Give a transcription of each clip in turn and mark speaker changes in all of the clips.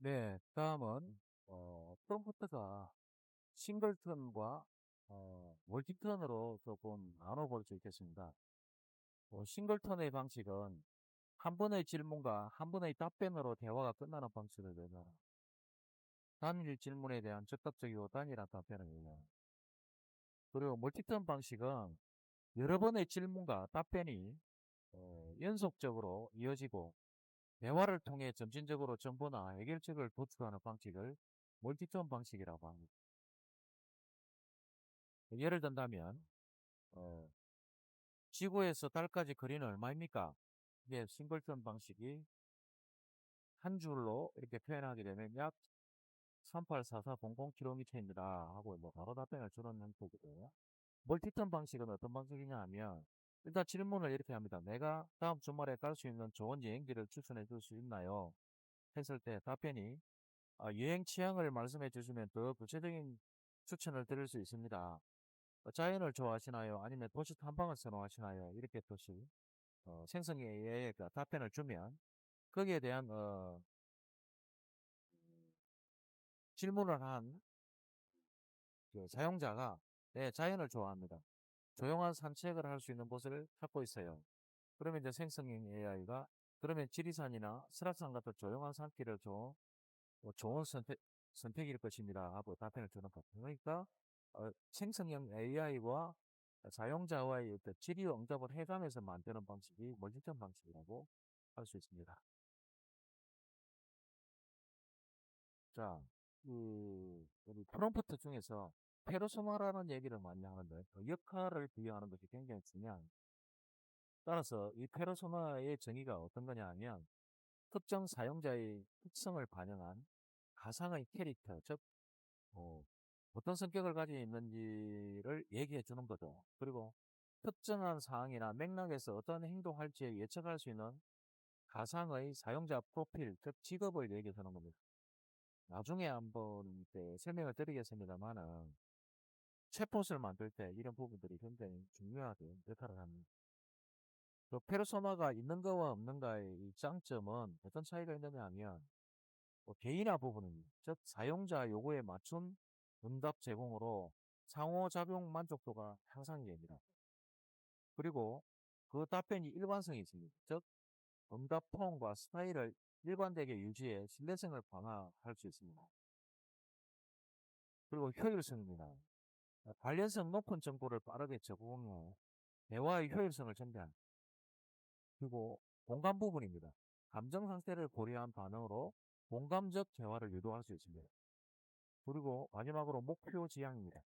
Speaker 1: 네. 다음은 프롬프트가 싱글턴과 멀티턴으로 조금 나눠 볼 수 있겠습니다. 싱글턴의 방식은 한 번의 질문과 한 번의 답변으로 대화가 끝나는 방식을 내가 단일 질문에 대한 즉각적이고 단일한 답변을 내요. 그리고 멀티턴 방식은 여러 번의 질문과 답변이 연속적으로 이어지고 대화를 통해 점진적으로 정보나 해결책을 도출하는 방식을 멀티턴 방식이라고 합니다. 예를 든다면 어, 지구에서 달까지 거리는 얼마입니까? 이게 싱글턴 방식이 한 줄로 이렇게 표현하게 되면 약 384400km입니다 하고 뭐 바로 답변을 주는 형태거든요. 멀티턴 방식은 어떤 방식이냐 하면 일단 질문을 이렇게 합니다. 내가 다음 주말에 갈 수 있는 좋은 여행지를 추천해 줄 수 있나요? 했을 때 답변이 여행 취향을 말씀해 주시면 더 구체적인 추천을 드릴 수 있습니다. 자연을 좋아하시나요? 아니면 도시 탐방을 선호하시나요? 이렇게 도시 생성에 답변을 주면 거기에 대한 질문을 한 그 사용자가 네, 자연을 좋아합니다. 조용한 산책을 할 수 있는 곳을 찾고 있어요. 그러면 이제 생성형 AI가 그러면 지리산이나 설악산 같은 조용한 산길을 좋은 선택일 것입니다 하고 답변을 주는 것. 그러니까 생성형 AI와 사용자와의 어떤 질의 응답을 해가면서 만드는 방식이 멀티턴 방식이라고 할 수 있습니다. 자, 우리 프롬프트 중에서 페르소나라는 얘기를 많이 하는데 그 역할을 비유하는 것이 굉장히 중요합니다. 따라서 이 페르소나의 정의가 어떤 거냐 하면 특정 사용자의 특성을 반영한 가상의 캐릭터, 즉 어, 어떤 성격을 가지고 있는지를 얘기해 주는 거죠. 그리고 특정한 상황이나 맥락에서 어떤 행동할지 예측할 수 있는 가상의 사용자 프로필, 즉 직업을 얘기해 주는 겁니다. 나중에 한번 설명을 드리겠습니다만은 챗봇을 만들 때 이런 부분들이 굉장히 중요하게 역할을 합니다. 그 페르소나가 있는 거와 없는가의 이 장점은 어떤 차이가 있느냐 하면 개인화 부분입니다. 즉 사용자 요구에 맞춘 응답 제공으로 상호작용 만족도가 향상이 됩니다. 그리고 그 답변이 일관성이 있습니다. 즉 응답 톤과 스타일을 일관되게 유지해 신뢰성을 강화할 수 있습니다. 그리고 효율성입니다. 관련성 높은 정보를 빠르게 제공해 대화의 효율성을 증대한 그리고 공감 부분입니다. 감정 상태를 고려한 반응으로 공감적 대화를 유도할 수 있습니다. 그리고 마지막으로 목표 지향입니다.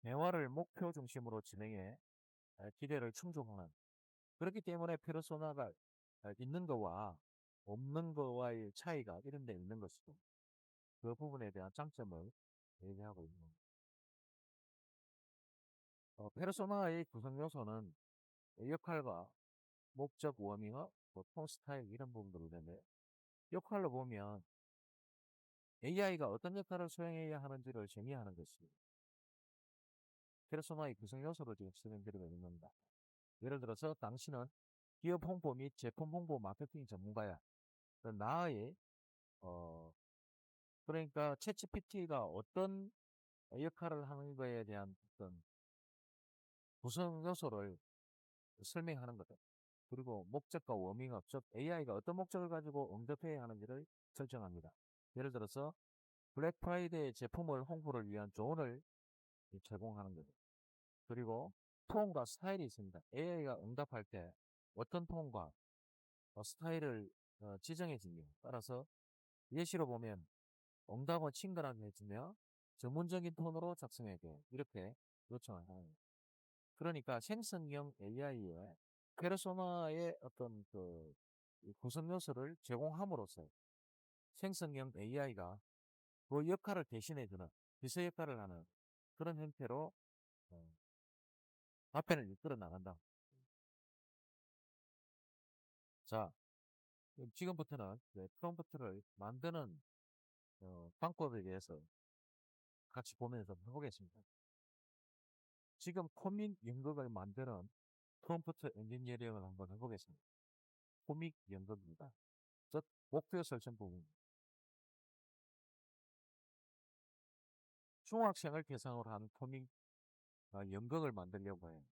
Speaker 1: 대화를 목표 중심으로 진행해 기대를 충족하는 그렇기 때문에 페르소나가 있는 거와 없는 거와의 차이가 이런 데 있는 것이고 그 부분에 대한 장점을 얘기하고 있는 겁니다. 페르소나의 구성 요소는 역할과 목적 워밍업, 톤 스타일 이런 부분들로 되는데 역할로 보면 AI가 어떤 역할을 수행해야 하는지를 정의하는 것이 페르소나의 구성 요소로 지금 설명드리고 있는 겁니다. 예를 들어서 당신은 기업 홍보 및 제품 홍보 마케팅 전문가야. 나의 어 그러니까 챗GPT가 어떤 역할을 하는 거에 대한 어떤 구성 요소를 설명하는 거다. 그리고 목적과 워밍업, 즉 AI가 어떤 목적을 가지고 응답해야 하는지를 설정합니다. 예를 들어서 블랙 프라이데이 제품을 홍보를 위한 조언을 제공하는 거죠. 그리고 톤과 스타일이 있습니다. AI가 응답할 때 어떤 톤과 스타일을 지정해 줍니다. 따라서 예시로 보면 응답은 친근하게 해주며 전문적인 톤으로 작성해게 이렇게 요청을 하는 거예요. 그러니까 생성형 AI의 페르소나의 어떤 구성 요소를 제공함으로써 생성형 AI가 그 역할을 대신해주는 비서 역할을 하는 그런 형태로 어, 답변을 이끌어 나간다. 자, 그럼 지금부터는 프롬프트를 만드는 방법에 대해서 같이 보면서 해보겠습니다. 지금 코믹 연극을 만드는 프롬프트 엔지니어링을 한번 해보겠습니다. 코믹 연극입니다. 즉 목표 설정 부분. 중학생을 대상으로 한 코믹 연극을 만들려고 해요.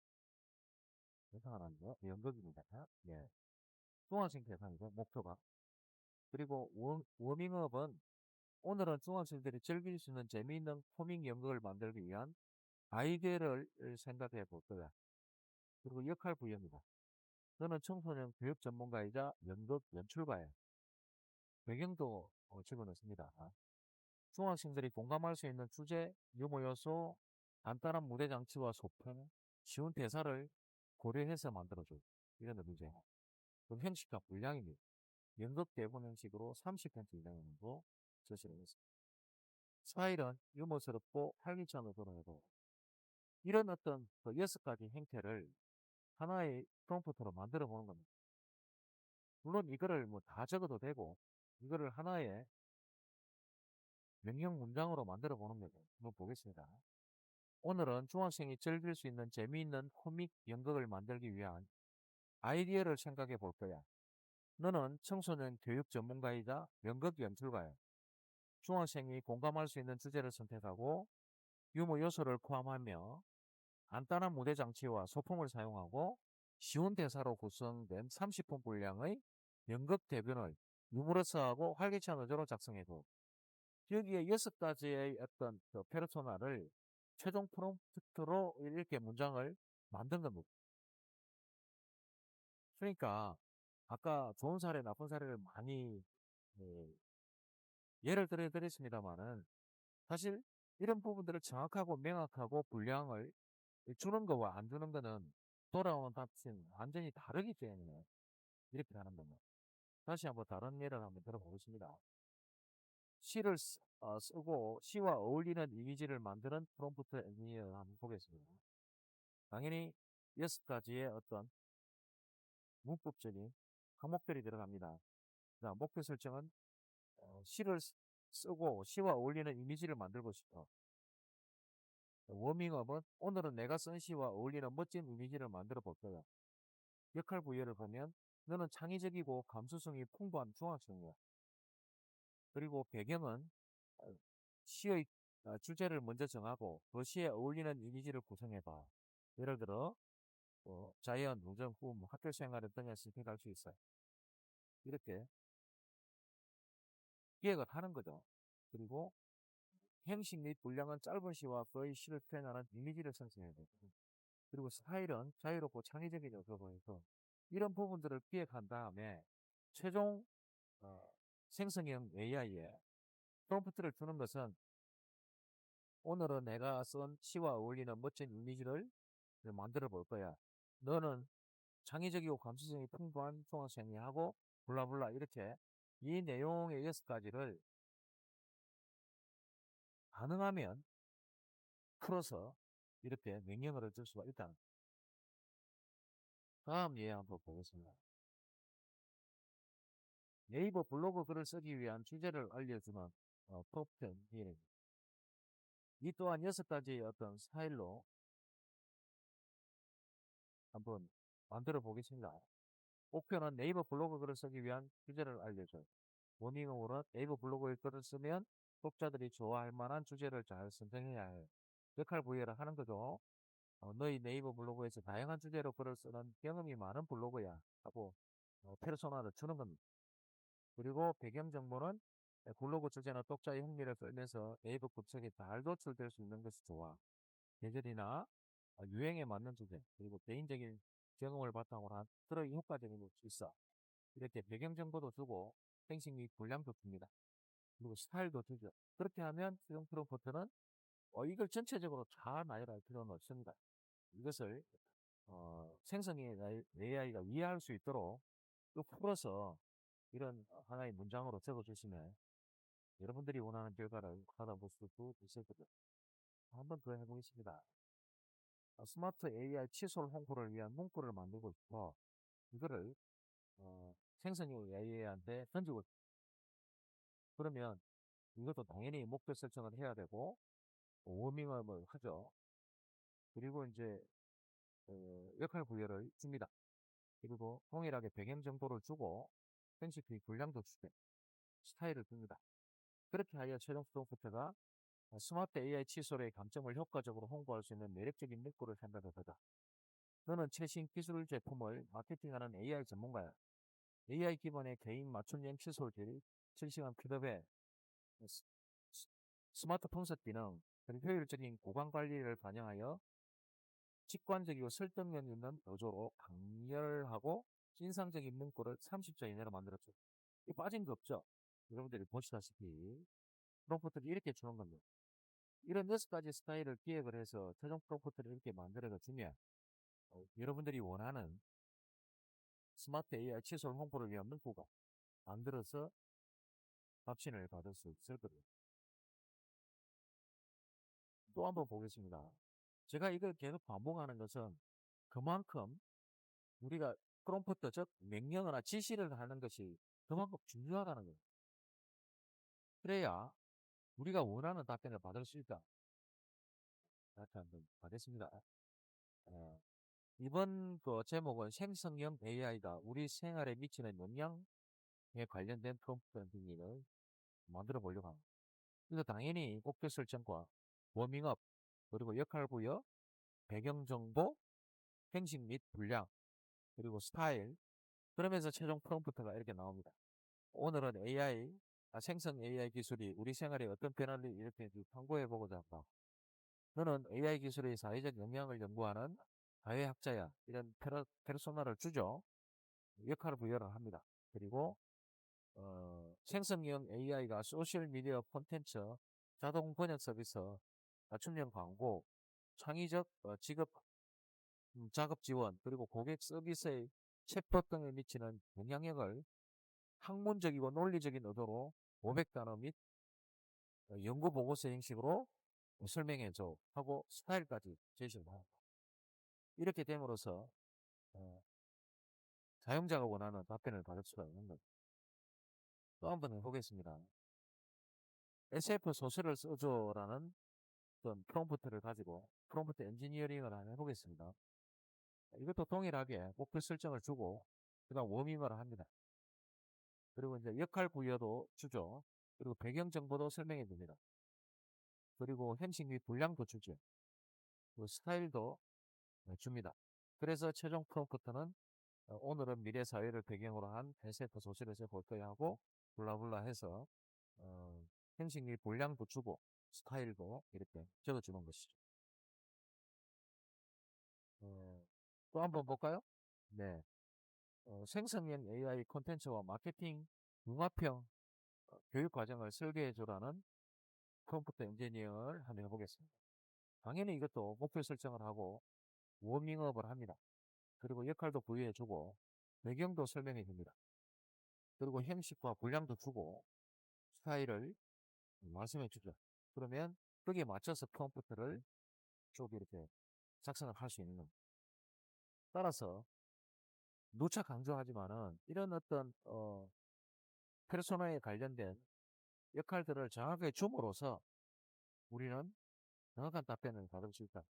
Speaker 1: 대상하는요? 연극입니다. 예. 중학생 대상이죠, 목표가. 그리고 워밍업은 오늘은 중학생들이 즐길 수 있는 재미있는 코믹 연극을 만들기 위한 아이디어를 생각해 볼 거야. 그리고 역할 부여입니다. 저는 청소년 교육 전문가이자 연극 연출가예요. 배경도 집어넣습니다. 중학생들이 공감할 수 있는 주제, 유머 요소, 간단한 무대 장치와 소품, 쉬운 대사를 고려해서 만들어줘요. 이런 의미죠. 그럼 형식과 분량입니다. 연극 대본 형식으로 30편 이상으로 제시를 했습니다. 스타일은 유머스럽고 활기찬 으로도 이런 어떤 그 6가지 행태를 하나의 프롬프트로 만들어 보는 겁니다. 물론 이거를 뭐 다 적어도 되고 이거를 하나의 명령 문장으로 만들어 보는 거죠. 한번 보겠습니다. 오늘은 중학생이 즐길 수 있는 재미있는 코믹 연극을 만들기 위한 아이디어를 생각해 볼 거야. 너는 청소년 교육 전문가이자 연극 연출가야. 중학생이 공감할 수 있는 주제를 선택하고 유머 요소를 포함하며 간단한 무대 장치와 소품을 사용하고 쉬운 대사로 구성된 30분 분량의 연극 대본을 유머러스하고 활기찬 어조로 작성해도 여기에 6가지의 어떤 그 페르소나를 최종 프롬프트로 이렇게 문장을 만든 겁니다. 그러니까 아까 좋은 사례, 나쁜 사례를 많이 예를 들어 드렸습니다만은 사실 이런 부분들을 정확하고 명확하고 분량을 주는 거와 안 주는 거는 돌아오는 답은 완전히 다르기 때문에 이렇게 하는 겁니다. 다시 한번 다른 예를 한번 들어보겠습니다. 시를 쓰고 시와 어울리는 이미지를 만드는 프롬프트 엔지니어 한번 보겠습니다. 당연히 6가지의 어떤 문법적인 항목들이 들어갑니다. 자, 목표 설정은 시를 쓰고 시와 어울리는 이미지를 만들고 싶어. 워밍업은 오늘은 내가 쓴 시와 어울리는 멋진 이미지를 만들어 볼 거야. 역할 부여를 보면 너는 창의적이고 감수성이 풍부한 중학생이야. 그리고 배경은 시의 주제를 먼저 정하고 그 시에 어울리는 이미지를 구성해봐. 예를 들어 자연, 우정, 꿈, 학교 생활을 등에 선택할 수 있어요. 이렇게 기획을 하는 거죠. 그리고 형식 및 분량은 짧은 시와 거의 시를 표현하는 이미지를 생성해야 돼요. 그리고 스타일은 자유롭고 창의적인 요소로 해서 이런 부분들을 기획한 다음에 최종 생성형 AI에 프롬프트를 주는 것은 오늘은 내가 쓴 시와 어울리는 멋진 이미지를 만들어 볼 거야. 너는 창의적이고 감수성이 풍부한 중학생이 하고 블라블라 이렇게 이 내용의 6가지를 가능하면 풀어서 이렇게 명령어를 줄 수가 있다는. 다음 예 한번 보겠습니다. 네이버 블로그 글을 쓰기 위한 주제를 알려주는 프롬프트 예. 이 또한 6가지의 어떤 스타일로 한번 만들어 보겠습니다. 목표는 네이버 블로그 글을 쓰기 위한 주제를 알려줘요. 워밍업으로 네이버 블로그의 글을 쓰면 독자들이 좋아할 만한 주제를 잘 선정해야 해. 역할 부여를 하는 거죠. 너희 네이버 블로그에서 다양한 주제로 글을 쓰는 경험이 많은 블로그야 하고 페르소나를 주는 겁니다. 그리고 배경 정보는 블로그 주제나 독자의 흥미를 끌면서 네이버 검색에 잘 노출될 수 있는 것이 좋아. 계절이나 유행에 맞는 주제 그리고 개인적인 경험을 바탕으로 한 들어의 효과적인 것이 있어. 이렇게 배경 정보도 주고 생식 및 분량도 줍니다. 그리고 스타일도 주죠. 그렇게 하면 수용 프롬프트는 이걸 전체적으로 다 나열할 필요는 없습니다. 이것을 생성의 AI가 이해할 수 있도록 또 풀어서 이런 하나의 문장으로 적어주시면 여러분들이 원하는 결과를 받아볼 수 있을 거죠. 한번 더 해보겠습니다. 스마트 AI 칫솔 홍보를 위한 문구를 만들고 싶어 이거를 생성형 AI한테 던지고 그러면 이것도 당연히 목표 설정을 해야 되고 워밍업을 하죠. 그리고 이제 역할 부여를 줍니다. 그리고 동일하게 배경 정보를 주고 편집비 분량도 주고 스타일을 줍니다. 그렇게 하여 최종 프롬프트가 스마트 AI 칫솔의 감점을 효과적으로 홍보할 수 있는 매력적인 문구를 생각해보자. 너는 최신 기술 제품을 마케팅하는 AI 전문가야. AI 기반의 개인 맞춤형 칫솔질, 실시간 피드백, 스, 스- 스마트 폰셋 기능, 그리고 효율적인 고관 관리를 반영하여 직관적이고 설득력 있는 어조로 강렬하고 인상적인 문구를 30초 이내로 만들었죠. 이 빠진 거 없죠? 여러분들이 보시다시피 프롬프트를 이렇게 주는 겁니다. 이런 6가지 스타일을 기획을 해서 최종 프롬프트를 이렇게 만들어가 주면 여러분들이 원하는 스마트 AI 칫솔 홍보를 위한 문구가 만들어서 답신을 받을 수 있을 거예요. 또 한번 보겠습니다. 제가 이걸 계속 반복하는 것은 그만큼 우리가 프롬프트, 즉 명령어나 지시를 하는 것이 그만큼 중요하다는 거예요. 그래야 우리가 원하는 답변을 받을 수 있다. 이렇게 한번 가겠습니다. 어, 이번 그 제목은 생성형 AI가 우리 생활에 미치는 영향에 관련된 프롬프트 엔지니어를 만들어 보려고 합니다. 그래서 당연히 목표 설정과 워밍업, 그리고 역할 부여, 배경 정보, 형식 및 분량, 그리고 스타일, 그러면서 최종 프롬프트가 이렇게 나옵니다. 오늘은 생성 AI 기술이 우리 생활에 어떤 변화를 일으키는지 탐구해 보고자 합니다. 너는 AI 기술의 사회적 영향을 연구하는 사회학자야. 이런 페르소나를 주죠. 역할을 부여를 합니다. 그리고 생성형 AI가 소셜미디어 콘텐츠, 자동 번역 서비스, 맞춤형 광고, 창의적 직업 작업 지원, 그리고 고객 서비스의 챗봇 등에 미치는 영향력을 학문적이고 논리적인 의도로 500단어 및 연구 보고서 형식으로 설명해줘 하고 스타일까지 제시를 합니다. 이렇게 됨으로써 어, 사용자가 원하는 답변을 받을 수가 있는 거죠. 또 한 번 해보겠습니다. SF 소설을 써줘라는 어떤 프롬프트를 가지고 프롬프트 엔지니어링을 한번 해보겠습니다. 이것도 동일하게 목표 설정을 주고 그 다음 워밍을 합니다. 그리고 이제 역할 부여도 주죠. 그리고 배경 정보도 설명해 줍니다. 그리고 형식 및 분량도 주죠. 그 스타일도 줍니다. 그래서 최종 프롬프트는 오늘은 미래 사회를 배경으로 한 SF 소설에서 볼 거야 하고 블라블라 해서 어, 형식 및 분량도 주고 스타일도 이렇게 적어주는 것이죠. 또 한번 볼까요? 네. 생성형 AI 콘텐츠와 마케팅 융합형 교육 과정을 설계해주라는 프롬프트 엔지니어를 한번 해보겠습니다. 당연히 이것도 목표 설정을 하고 워밍업을 합니다. 그리고 역할도 부여해주고 배경도 설명해줍니다. 그리고 형식과 분량도 주고 스타일을 말씀해주죠. 그러면 거기에 맞춰서 프롬프트를 쭉 이렇게 작성을 할 수 있는 겁니다. 따라서 누차 강조하지만은 이런 어떤 페르소나에 관련된 역할들을 정확하게 줌으로써 우리는 정확한 답변을 받을 수 있다.